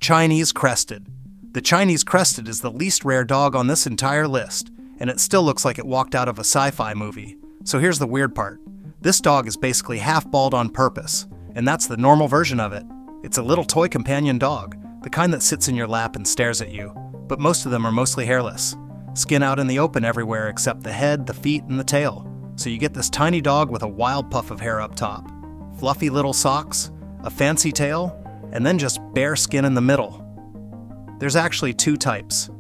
Chinese Crested. The Chinese Crested is the least rare dog on this entire list, and it still looks like it walked out of a sci-fi movie. So here's the weird part. This dog is basically half bald on purpose, and that's the normal version of it. It's a little toy companion dog, the kind that sits in your lap and stares at you, but most of them are mostly hairless. Skin out in the open everywhere except the head, the feet, and the tail. So you get this tiny dog with a wild puff of hair up top, fluffy little socks, a fancy tail, and then just bare skin in the middle. There's actually two types.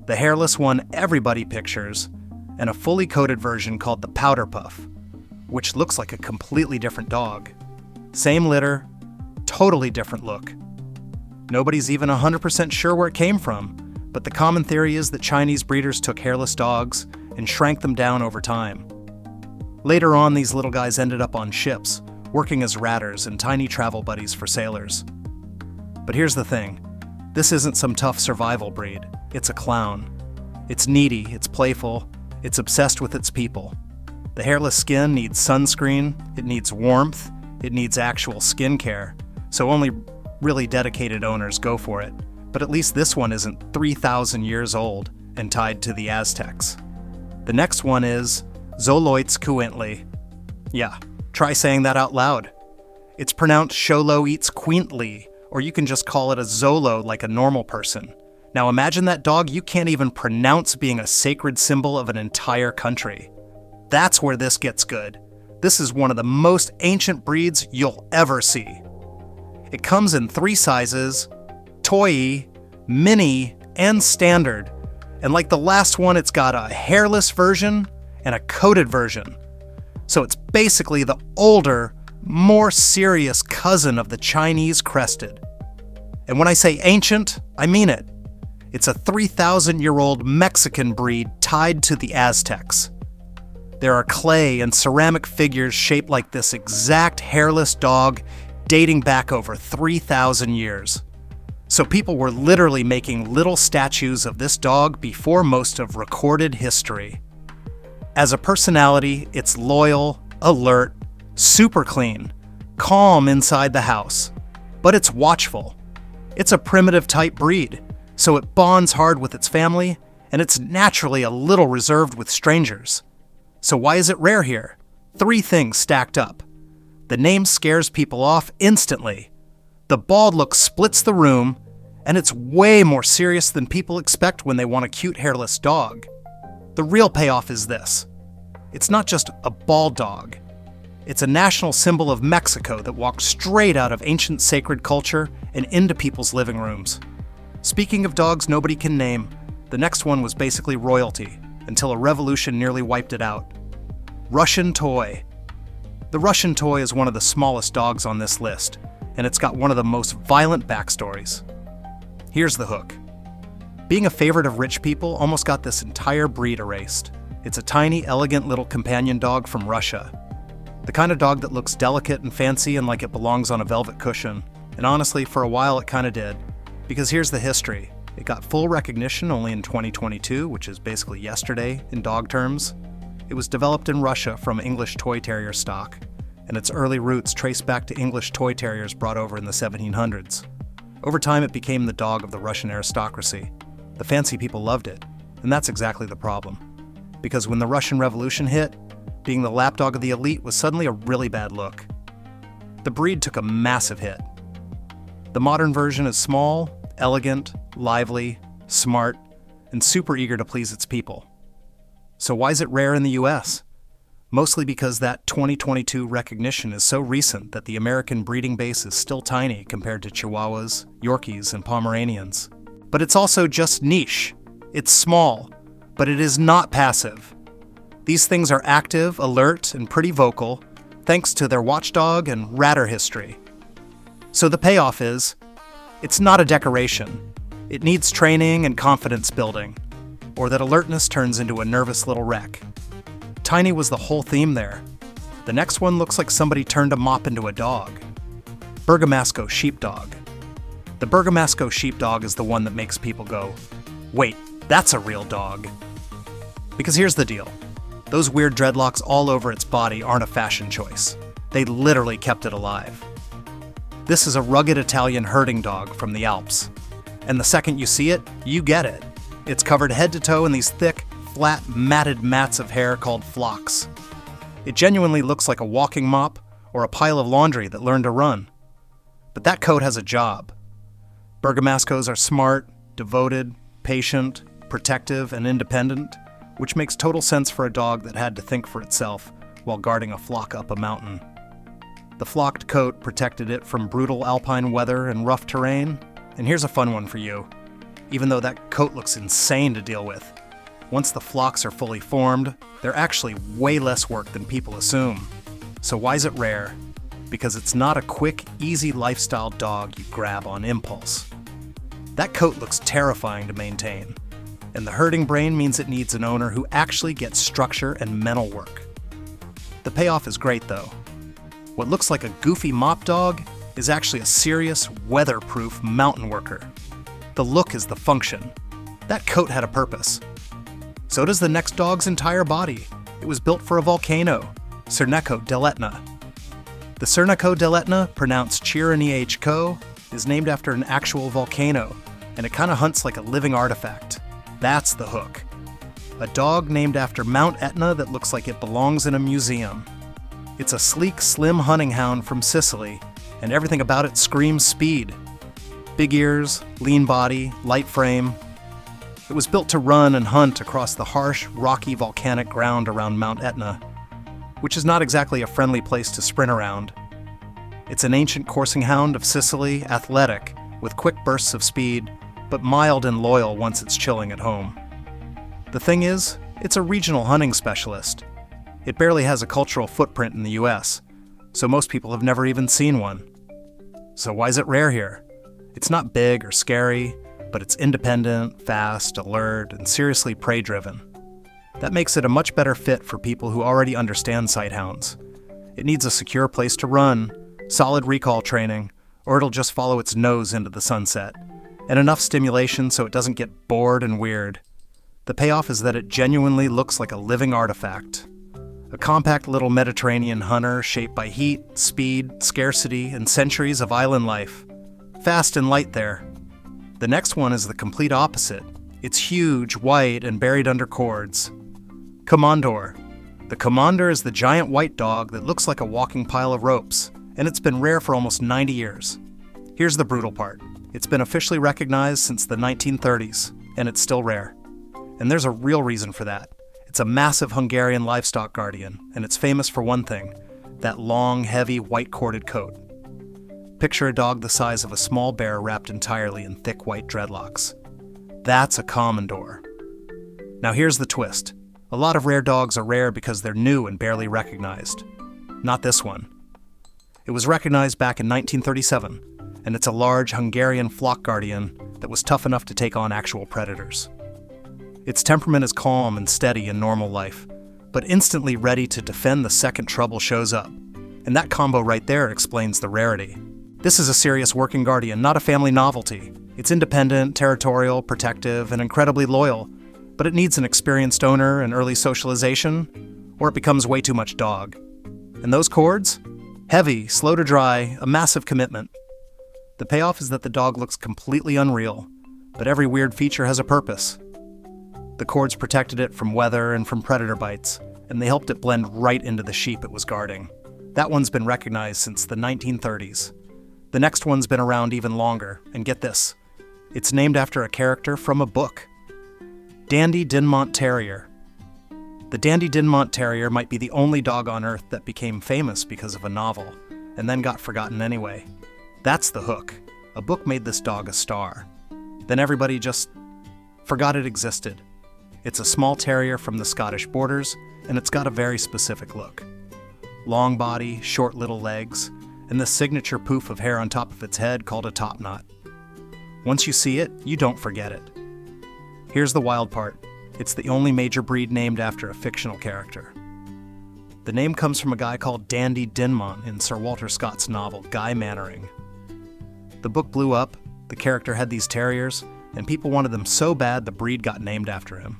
The hairless one everybody pictures, and a fully coated version called the powder puff, which looks like a completely different dog. Same litter, totally different look. Nobody's even 100% sure where it came from, but the common theory is that Chinese breeders took hairless dogs and shrank them down over time. Later on, these little guys ended up on ships, working as ratters and tiny travel buddies for sailors. But here's the thing. This isn't some tough survival breed. It's a clown. It's needy, it's playful, it's obsessed with its people. The hairless skin needs sunscreen, it needs warmth, it needs actual skin care, so only really dedicated owners go for it. But at least this one isn't 3,000 years old and tied to the Aztecs. The next one is Xoloitzcuintli. Yeah, try saying that out loud. It's pronounced Xoloitzcuintli, or you can just call it a Xolo like a normal person. Now imagine that dog you can't even pronounce being a sacred symbol of an entire country. That's where this gets good. This is one of the most ancient breeds you'll ever see. It comes in 3 sizes, toy, mini, and standard. And like the last one, it's got a hairless version and a coated version. So it's basically the older, more serious cousin of the Chinese Crested. And when I say ancient, I mean it. It's a 3,000-year-old Mexican breed tied to the Aztecs. There are clay and ceramic figures shaped like this exact hairless dog dating back over 3,000 years. So people were literally making little statues of this dog before most of recorded history. As a personality, it's loyal, alert, super clean, calm inside the house, but it's watchful. It's a primitive type breed, so it bonds hard with its family, and it's naturally a little reserved with strangers. So why is it rare here? 3 things stacked up. The name scares people off instantly. The bald look splits the room, and it's way more serious than people expect when they want a cute hairless dog. The real payoff is this. It's not just a bald dog. It's a national symbol of Mexico that walked straight out of ancient sacred culture and into people's living rooms. Speaking of dogs nobody can name, the next one was basically royalty, until a revolution nearly wiped it out. Russian Toy. The Russian Toy is one of the smallest dogs on this list, and it's got one of the most violent backstories. Here's the hook. Being a favorite of rich people almost got this entire breed erased. It's a tiny, elegant little companion dog from Russia. The kind of dog that looks delicate and fancy and like it belongs on a velvet cushion. And honestly, for a while it kinda did. Because here's the history. It got full recognition only in 2022, which is basically yesterday in dog terms. It was developed in Russia from English Toy Terrier stock, and its early roots trace back to English Toy Terriers brought over in the 1700s. Over time, it became the dog of the Russian aristocracy. The fancy people loved it, and that's exactly the problem. Because when the Russian Revolution hit, being the lapdog of the elite was suddenly a really bad look. The breed took a massive hit. The modern version is small, elegant, lively, smart, and super eager to please its people. So why is it rare in the US? Mostly because that 2022 recognition is so recent that the American breeding base is still tiny compared to Chihuahuas, Yorkies, and Pomeranians. But it's also just niche. It's small, but it is not passive. These things are active, alert, and pretty vocal, thanks to their watchdog and ratter history. So the payoff is, it's not a decoration. It needs training and confidence building, or that alertness turns into a nervous little wreck. Tiny was the whole theme there. The next one looks like somebody turned a mop into a dog. Bergamasco Sheepdog. The Bergamasco Sheepdog is the one that makes people go, wait, that's a real dog. Because here's the deal. Those weird dreadlocks all over its body aren't a fashion choice. They literally kept it alive. This is a rugged Italian herding dog from the Alps. And the second you see it, you get it. It's covered head to toe in these thick, flat, matted mats of hair called flocks. It genuinely looks like a walking mop or a pile of laundry that learned to run. But that coat has a job. Bergamascos are smart, devoted, patient, protective, and independent, which makes total sense for a dog that had to think for itself while guarding a flock up a mountain. The flocked coat protected it from brutal alpine weather and rough terrain. And here's a fun one for you. Even though that coat looks insane to deal with, once the flocks are fully formed, they're actually way less work than people assume. So why is it rare? Because it's not a quick, easy lifestyle dog you grab on impulse. That coat looks terrifying to maintain, and the herding brain means it needs an owner who actually gets structure and mental work. The payoff is great though. What looks like a goofy mop dog is actually a serious, weatherproof mountain worker. The look is the function. That coat had a purpose. So does the next dog's entire body. It was built for a volcano, Cerneco dell'Etna. The Cerneco dell'Etna, pronounced Chiranico, is named after an actual volcano, and it kind of hunts like a living artifact. That's the hook. A dog named after Mount Etna that looks like it belongs in a museum. It's a sleek, slim hunting hound from Sicily, and everything about it screams speed. Big ears, lean body, light frame. It was built to run and hunt across the harsh, rocky, volcanic ground around Mount Etna, which is not exactly a friendly place to sprint around. It's an ancient coursing hound of Sicily, athletic, with quick bursts of speed, but mild and loyal once it's chilling at home. The thing is, it's a regional hunting specialist. It barely has a cultural footprint in the US, so most people have never even seen one. So why is it rare here? It's not big or scary, but it's independent, fast, alert, and seriously prey-driven. That makes it a much better fit for people who already understand sighthounds. It needs a secure place to run, solid recall training, or it'll just follow its nose into the sunset, and enough stimulation so it doesn't get bored and weird. The payoff is that it genuinely looks like a living artifact. A compact little Mediterranean hunter shaped by heat, speed, scarcity, and centuries of island life. Fast and light there. The next one is the complete opposite. It's huge, white, and buried under cords. Komondor. The Komondor is the giant white dog that looks like a walking pile of ropes, and it's been rare for almost 90 years. Here's the brutal part. It's been officially recognized since the 1930s, and it's still rare. And there's a real reason for that. It's a massive Hungarian livestock guardian, and it's famous for one thing, that long, heavy, white-corded coat. Picture a dog the size of a small bear wrapped entirely in thick white dreadlocks. That's a Komondor. Now here's the twist. A lot of rare dogs are rare because they're new and barely recognized. Not this one. It was recognized back in 1937, and it's a large Hungarian flock guardian that was tough enough to take on actual predators. Its temperament is calm and steady in normal life, but instantly ready to defend the second trouble shows up. And that combo right there explains the rarity. This is a serious working guardian, not a family novelty. It's independent, territorial, protective, and incredibly loyal, but it needs an experienced owner and early socialization, or it becomes way too much dog. And those cords? Heavy, slow to dry, a massive commitment. The payoff is that the dog looks completely unreal, but every weird feature has a purpose. The cords protected it from weather and from predator bites, and they helped it blend right into the sheep it was guarding. That one's been recognized since the 1930s. The next one's been around even longer, and get this, it's named after a character from a book. Dandy Dinmont Terrier. The Dandy Dinmont Terrier might be the only dog on Earth that became famous because of a novel, and then got forgotten anyway. That's the hook. A book made this dog a star. Then everybody just forgot it existed. It's a small terrier from the Scottish borders, and it's got a very specific look. Long body, short little legs, and the signature poof of hair on top of its head called a topknot. Once you see it, you don't forget it. Here's the wild part. It's the only major breed named after a fictional character. The name comes from a guy called Dandy Dinmont in Sir Walter Scott's novel Guy Mannering. The book blew up, the character had these terriers, and people wanted them so bad the breed got named after him.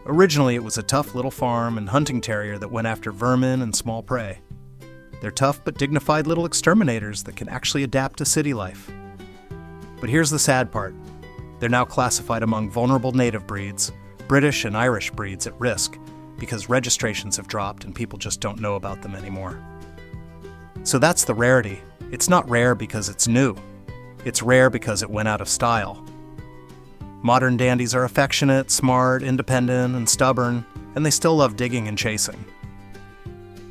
Originally, it was a tough little farm and hunting terrier that went after vermin and small prey. They're tough but dignified little exterminators that can actually adapt to city life. But here's the sad part. They're now classified among vulnerable native breeds, British and Irish breeds at risk, because registrations have dropped and people just don't know about them anymore. So that's the rarity. It's not rare because it's new. It's rare because it went out of style. Modern dandies are affectionate, smart, independent, and stubborn, and they still love digging and chasing.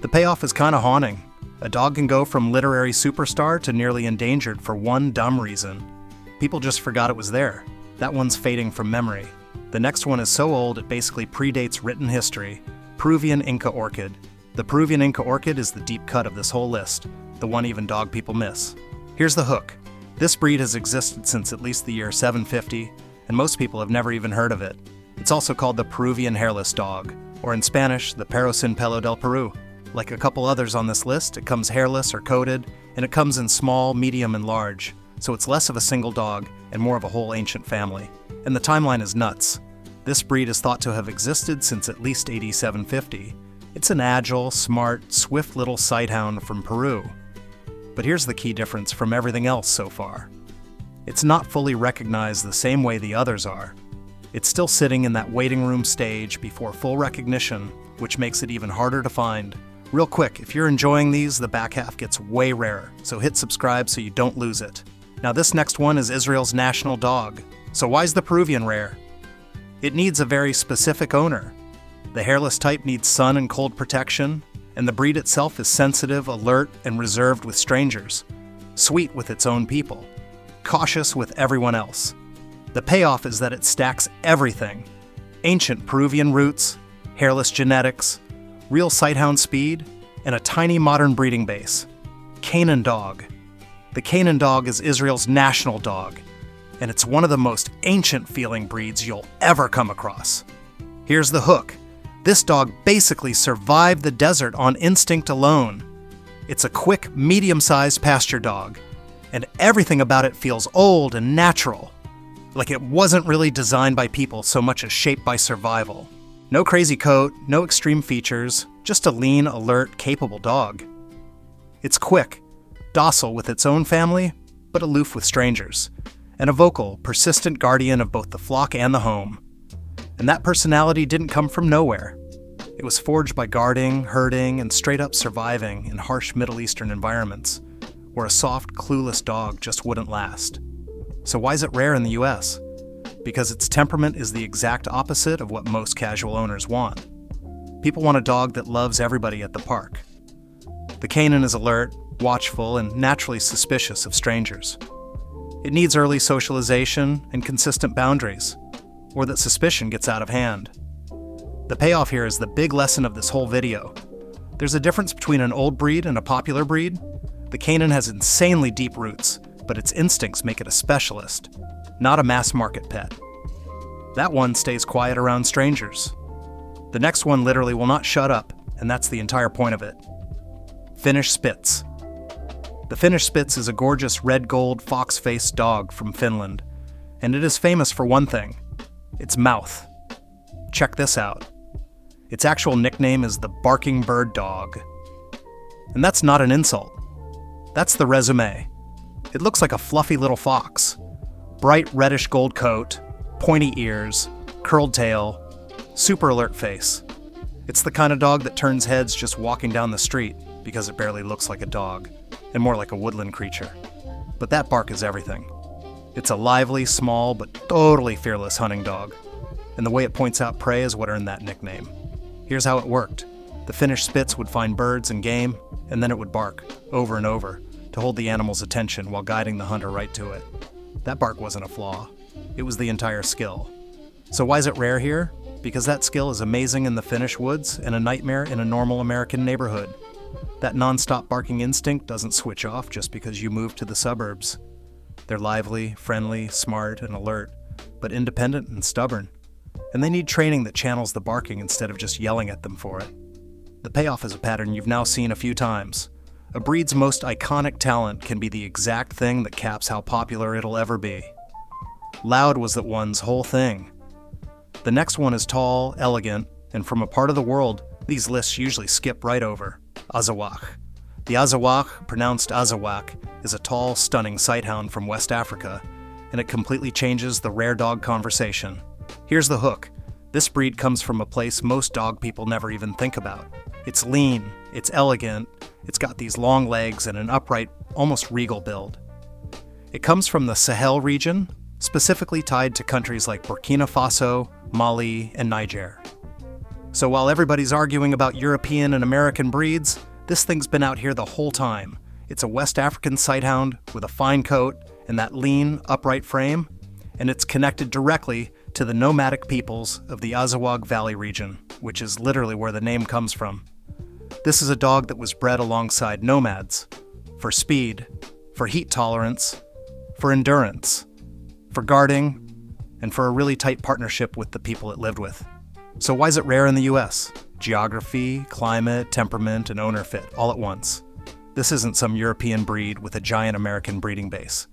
The payoff is kind of haunting. A dog can go from literary superstar to nearly endangered for one dumb reason. People just forgot it was there. That one's fading from memory. The next one is so old it basically predates written history. Peruvian Inca Orchid. The Peruvian Inca Orchid is the deep cut of this whole list, the one even dog people miss. Here's the hook. This breed has existed since at least the year 750, and most people have never even heard of it. It's also called the Peruvian hairless dog, or in Spanish, the perro sin pelo del Peru. Like a couple others on this list, it comes hairless or coated, and it comes in small, medium, and large, so it's less of a single dog and more of a whole ancient family. And the timeline is nuts. This breed is thought to have existed since at least AD 750. It's an agile, smart, swift little sighthound from Peru. But here's the key difference from everything else so far. It's not fully recognized the same way the others are. It's still sitting in that waiting room stage before full recognition, which makes it even harder to find. Real quick, if you're enjoying these, the back half gets way rarer, so hit subscribe so you don't lose it. Now this next one is Israel's national dog. So why is the Peruvian rare? It needs a very specific owner. The hairless type needs sun and cold protection, and the breed itself is sensitive, alert, and reserved with strangers, sweet with its own people, cautious with everyone else. The payoff is that it stacks everything: ancient Peruvian roots, hairless genetics, real sighthound speed, and a tiny modern breeding base. Canaan dog. The Canaan dog is Israel's national dog, and it's one of the most ancient-feeling breeds you'll ever come across. Here's the hook. This dog basically survived the desert on instinct alone. It's a quick, medium-sized pasture dog, and everything about it feels old and natural, like it wasn't really designed by people so much as shaped by survival. No crazy coat, no extreme features, just a lean, alert, capable dog. It's quick, docile with its own family, but aloof with strangers, and a vocal, persistent guardian of both the flock and the home. And that personality didn't come from nowhere. It was forged by guarding, herding, and straight-up surviving in harsh Middle Eastern environments, where a soft, clueless dog just wouldn't last. So why is it rare in the US? Because its temperament is the exact opposite of what most casual owners want. People want a dog that loves everybody at the park. The Canaan is alert, watchful, and naturally suspicious of strangers. It needs early socialization and consistent boundaries, or that suspicion gets out of hand. The payoff here is the big lesson of this whole video. There's a difference between an old breed and a popular breed. The Canaan has insanely deep roots, but its instincts make it a specialist, not a mass-market pet. That one stays quiet around strangers. The next one literally will not shut up, and that's the entire point of it. Finnish Spitz. The Finnish Spitz is a gorgeous red-gold fox-faced dog from Finland, and it is famous for one thing: its mouth. Check this out. Its actual nickname is the barking bird dog. And that's not an insult. That's the resume. It looks like a fluffy little fox. Bright reddish gold coat, pointy ears, curled tail, super alert face. It's the kind of dog that turns heads just walking down the street because it barely looks like a dog, and more like a woodland creature. But that bark is everything. It's a lively, small, but totally fearless hunting dog, and the way it points out prey is what earned that nickname. Here's how it worked. The Finnish Spitz would find birds and game, and then it would bark, over and over, to hold the animal's attention while guiding the hunter right to it. That bark wasn't a flaw. It was the entire skill. So why is it rare here? Because that skill is amazing in the Finnish woods and a nightmare in a normal American neighborhood. That non-stop barking instinct doesn't switch off just because you move to the suburbs. They're lively, friendly, smart, and alert, but independent and stubborn. And they need training that channels the barking instead of just yelling at them for it. The payoff is a pattern you've now seen a few times. A breed's most iconic talent can be the exact thing that caps how popular it'll ever be. Loud was that one's whole thing. The next one is tall, elegant, and from a part of the world these lists usually skip right over: Azawak. The Azawak, pronounced Azawak, is a tall, stunning sighthound from West Africa, and it completely changes the rare dog conversation. Here's the hook. This breed comes from a place most dog people never even think about. It's lean, it's elegant, it's got these long legs and an upright, almost regal build. It comes from the Sahel region, specifically tied to countries like Burkina Faso, Mali, and Niger. So while everybody's arguing about European and American breeds, this thing's been out here the whole time. It's a West African sighthound with a fine coat and that lean, upright frame, and it's connected directly to the nomadic peoples of the Azawad Valley region, which is literally where the name comes from. This is a dog that was bred alongside nomads, for speed, for heat tolerance, for endurance, for guarding, and for a really tight partnership with the people it lived with. So why is it rare in the US? Geography, climate, temperament, and owner fit all at once. This isn't some European breed with a giant American breeding base.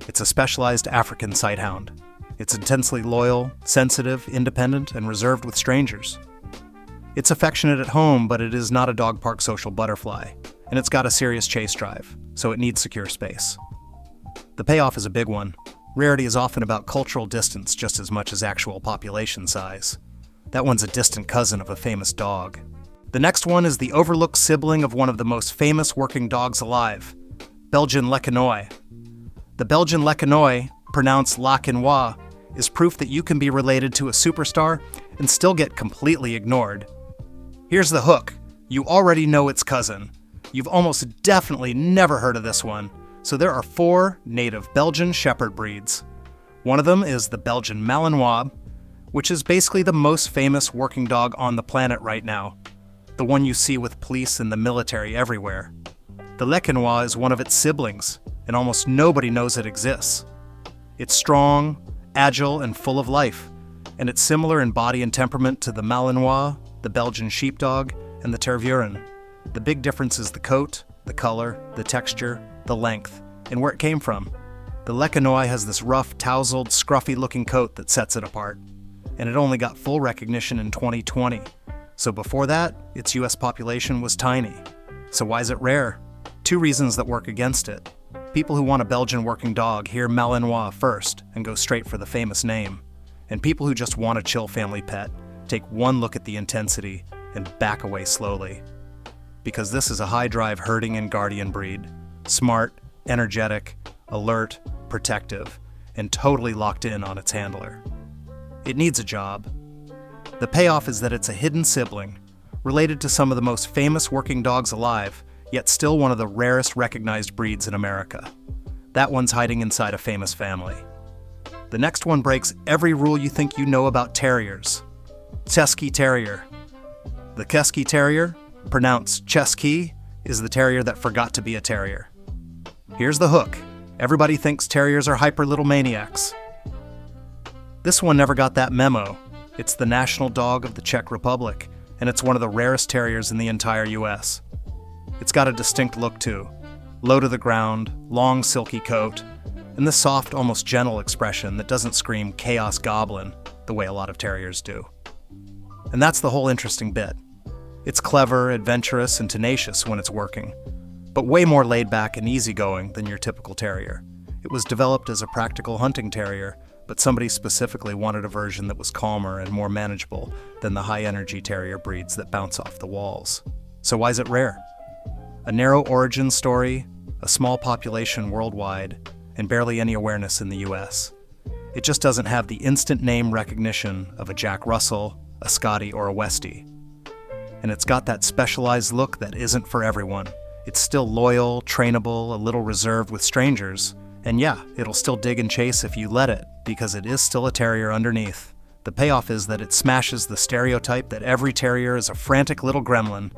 It's a specialized African sighthound. It's intensely loyal, sensitive, independent, and reserved with strangers. It's affectionate at home, but it is not a dog park social butterfly, and it's got a serious chase drive, so it needs secure space. The payoff is a big one. Rarity is often about cultural distance just as much as actual population size. That one's a distant cousin of a famous dog. The next one is the overlooked sibling of one of the most famous working dogs alive, Belgian Lekenois. The Belgian Lekenois, pronounced La Quinois, is proof that you can be related to a superstar and still get completely ignored. Here's the hook. You already know its cousin. You've almost definitely never heard of this one. So there are 4 native Belgian Shepherd breeds. One of them is the Belgian Malinois, which is basically the most famous working dog on the planet right now. The one you see with police and the military everywhere. The Lekenois is one of its siblings, and almost nobody knows it exists. It's strong, agile, and full of life, and it's similar in body and temperament to the Malinois, the Belgian sheepdog, and the Tervuren. The big difference is the coat, the color, the texture, the length, and where it came from. The Lekenois has this rough, tousled, scruffy-looking coat that sets it apart, and it only got full recognition in 2020. So before that, its US population was tiny. So why is it rare? 2 reasons that work against it. People who want a Belgian working dog hear Malinois first and go straight for the famous name. And people who just want a chill family pet take one look at the intensity and back away slowly. Because this is a high-drive herding and guardian breed. Smart, energetic, alert, protective, and totally locked in on its handler. It needs a job. The payoff is that it's a hidden sibling, related to some of the most famous working dogs alive, yet still one of the rarest recognized breeds in America. That one's hiding inside a famous family. The next one breaks every rule you think you know about terriers. Chesky Terrier. The Chesky Terrier, pronounced Chesky, is the terrier that forgot to be a terrier. Here's the hook. Everybody thinks terriers are hyper little maniacs. This one never got that memo. It's the national dog of the Czech Republic, and it's one of the rarest terriers in the entire US. It's got a distinct look too. Low to the ground, long silky coat, and this soft, almost gentle expression that doesn't scream chaos goblin the way a lot of terriers do. And that's the whole interesting bit. It's clever, adventurous, and tenacious when it's working, but way more laid back and easygoing than your typical terrier. It was developed as a practical hunting terrier, but somebody specifically wanted a version that was calmer and more manageable than the high-energy terrier breeds that bounce off the walls. So why is it rare? A narrow origin story, a small population worldwide, and barely any awareness in the US. It just doesn't have the instant name recognition of a Jack Russell, a Scotty, or a Westie. And it's got that specialized look that isn't for everyone. It's still loyal, trainable, a little reserved with strangers, and yeah, it'll still dig and chase if you let it, because it is still a terrier underneath. The payoff is that it smashes the stereotype that every terrier is a frantic little gremlin.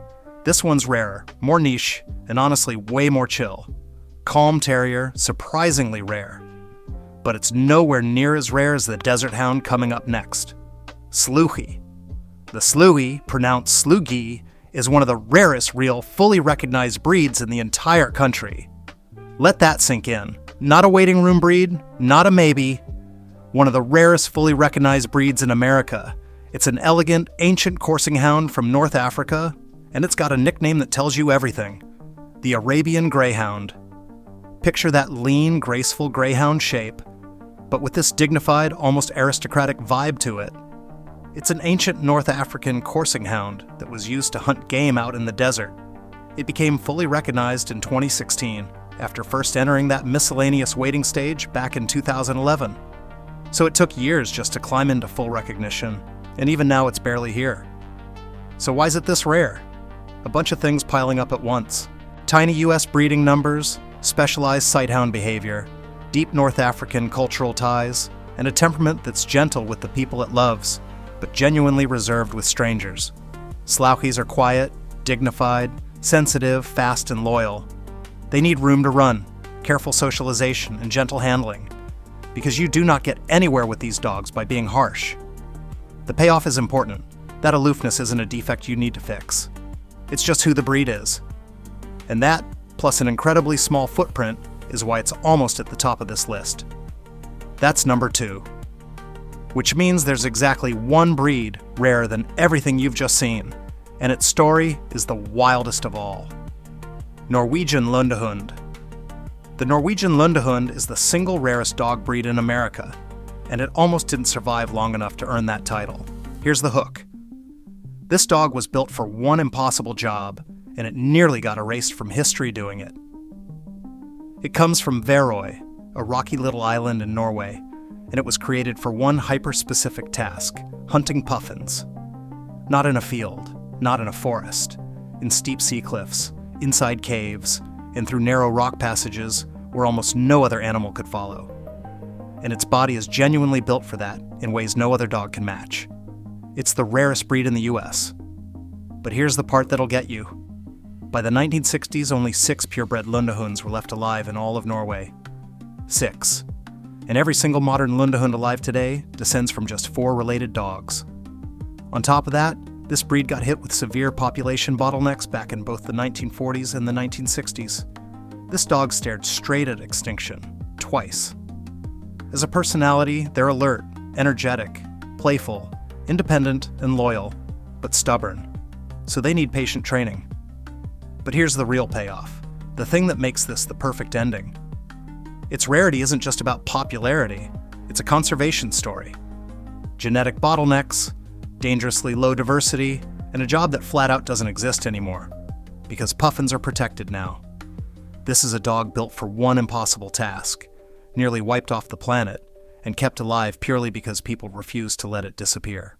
This one's rarer, more niche, and honestly way more chill. Calm terrier, surprisingly rare. But it's nowhere near as rare as the desert hound coming up next. Sluchy. The Slugy, pronounced Slugy, is one of the rarest real, fully recognized breeds in the entire country. Let that sink in. Not a waiting room breed, not a maybe. One of the rarest fully recognized breeds in America. It's an elegant, ancient coursing hound from North Africa, and it's got a nickname that tells you everything. The Arabian Greyhound. Picture that lean, graceful greyhound shape, but with this dignified, almost aristocratic vibe to it. It's an ancient North African coursing hound that was used to hunt game out in the desert. It became fully recognized in 2016 after first entering that miscellaneous waiting stage back in 2011. So it took years just to climb into full recognition, and even now it's barely here. So why is it this rare? A bunch of things piling up at once. Tiny US breeding numbers, specialized sighthound behavior, deep North African cultural ties, and a temperament that's gentle with the people it loves, but genuinely reserved with strangers. Slouchies are quiet, dignified, sensitive, fast, and loyal. They need room to run, careful socialization, and gentle handling, because you do not get anywhere with these dogs by being harsh. The payoff is important. That aloofness isn't a defect you need to fix. It's just who the breed is. And that, plus an incredibly small footprint, is why it's almost at the top of this list. That's number 2. Which means there's exactly one breed rarer than everything you've just seen, and its story is the wildest of all. Norwegian Lundehund. The Norwegian Lundehund is the single rarest dog breed in America, and it almost didn't survive long enough to earn that title. Here's the hook. This dog was built for one impossible job, and it nearly got erased from history doing it. It comes from Værøy, a rocky little island in Norway, and it was created for one hyper-specific task, hunting puffins. Not in a field, not in a forest, in steep sea cliffs, inside caves, and through narrow rock passages where almost no other animal could follow. And its body is genuinely built for that in ways no other dog can match. It's the rarest breed in the US. But here's the part that'll get you. By the 1960s, only 6 purebred Lundehunds were left alive in all of Norway. 6. And every single modern Lundehund alive today descends from just 4 related dogs. On top of that, this breed got hit with severe population bottlenecks back in both the 1940s and the 1960s. This dog stared straight at extinction, twice. As a personality, they're alert, energetic, playful, independent, and loyal, but stubborn. So they need patient training. But here's the real payoff, the thing that makes this the perfect ending. Its rarity isn't just about popularity, it's a conservation story. Genetic bottlenecks, dangerously low diversity, and a job that flat out doesn't exist anymore, because puffins are protected now. This is a dog built for one impossible task, nearly wiped off the planet, and kept alive purely because people refused to let it disappear.